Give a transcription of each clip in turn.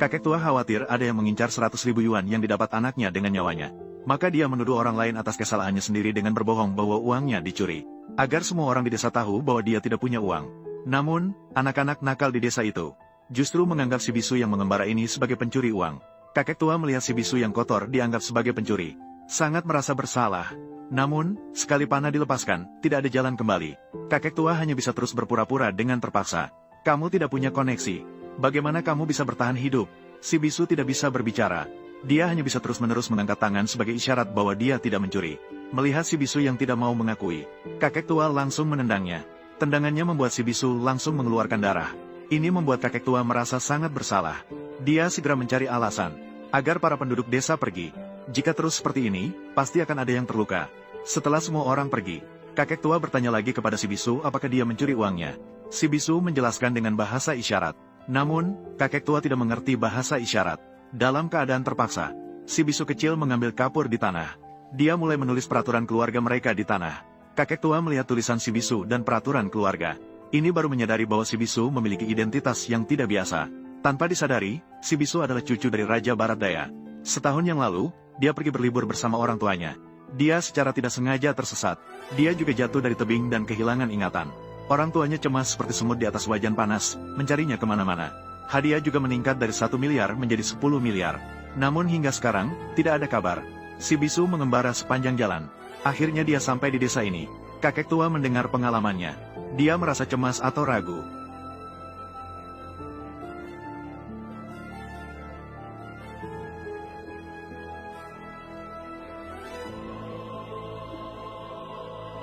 Kakek tua khawatir ada yang mengincar 100.000 yuan yang didapat anaknya dengan nyawanya. Maka dia menuduh orang lain atas kesalahannya sendiri dengan berbohong bahwa uangnya dicuri. Agar semua orang di desa tahu bahwa dia tidak punya uang. Namun, anak-anak nakal di desa itu justru menganggap si bisu yang mengembara ini sebagai pencuri uang. Kakek tua melihat si bisu yang kotor dianggap sebagai pencuri. Sangat merasa bersalah. Namun, sekali panah dilepaskan, tidak ada jalan kembali. Kakek tua hanya bisa terus berpura-pura dengan terpaksa. Kamu tidak punya koneksi. Bagaimana kamu bisa bertahan hidup? Si bisu tidak bisa berbicara. Dia hanya bisa terus-menerus mengangkat tangan sebagai isyarat bahwa dia tidak mencuri. Melihat si bisu yang tidak mau mengakui, kakek tua langsung menendangnya. Tendangannya membuat si bisu langsung mengeluarkan darah. Ini membuat kakek tua merasa sangat bersalah. Dia segera mencari alasan agar para penduduk desa pergi. Jika terus seperti ini, pasti akan ada yang terluka. Setelah semua orang pergi, kakek tua bertanya lagi kepada si bisu apakah dia mencuri uangnya. Si bisu menjelaskan dengan bahasa isyarat. Namun, kakek tua tidak mengerti bahasa isyarat. Dalam keadaan terpaksa, si bisu kecil mengambil kapur di tanah. Dia mulai menulis peraturan keluarga mereka di tanah. Kakek tua melihat tulisan si bisu dan peraturan keluarga. Ini baru menyadari bahwa si bisu memiliki identitas yang tidak biasa. Tanpa disadari, si bisu adalah cucu dari Raja Barat Daya. Setahun yang lalu, dia pergi berlibur bersama orang tuanya. Dia secara tidak sengaja tersesat. Dia juga jatuh dari tebing dan kehilangan ingatan. Orang tuanya cemas seperti semut di atas wajan panas, mencarinya kemana-mana. Hadiah juga meningkat dari 1 miliar menjadi 10 miliar. Namun hingga sekarang, tidak ada kabar. Si bisu mengembara sepanjang jalan. Akhirnya dia sampai di desa ini. Kakek tua mendengar pengalamannya. Dia merasa cemas atau ragu.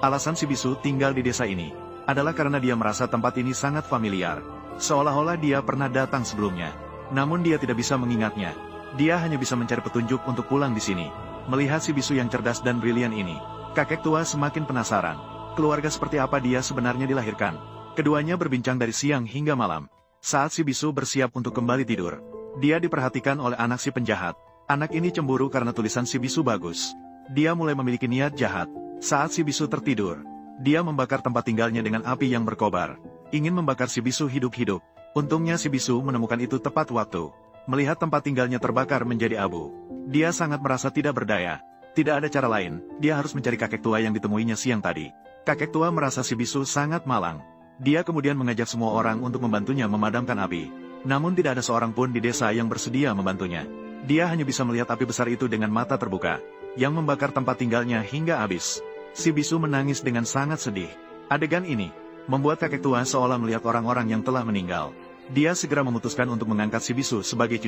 Alasan si bisu tinggal di desa ini adalah karena dia merasa tempat ini sangat familiar. Seolah-olah dia pernah datang sebelumnya. Namun dia tidak bisa mengingatnya. Dia hanya bisa mencari petunjuk untuk pulang di sini. Melihat si bisu yang cerdas dan brilian ini, kakek tua semakin penasaran. Keluarga seperti apa dia sebenarnya dilahirkan. Keduanya berbincang dari siang hingga malam. Saat si bisu bersiap untuk kembali tidur, dia diperhatikan oleh anak si penjahat. Anak ini cemburu karena tulisan si bisu bagus. Dia mulai memiliki niat jahat. Saat si bisu tertidur, dia membakar tempat tinggalnya dengan api yang berkobar. Ingin membakar si bisu hidup-hidup. Untungnya si bisu menemukan itu tepat waktu. Melihat tempat tinggalnya terbakar menjadi abu, dia sangat merasa tidak berdaya. Tidak ada cara lain, dia harus mencari kakek tua yang ditemuinya siang tadi. Kakek tua merasa si bisu sangat malang. Dia kemudian mengajak semua orang untuk membantunya memadamkan api. Namun tidak ada seorang pun di desa yang bersedia membantunya. Dia hanya bisa melihat api besar itu dengan mata terbuka, yang membakar tempat tinggalnya hingga habis. Si bisu menangis dengan sangat sedih. Adegan ini membuat kakek tua seolah melihat orang-orang yang telah meninggal. Dia segera memutuskan untuk mengangkat si bisu sebagai cucu.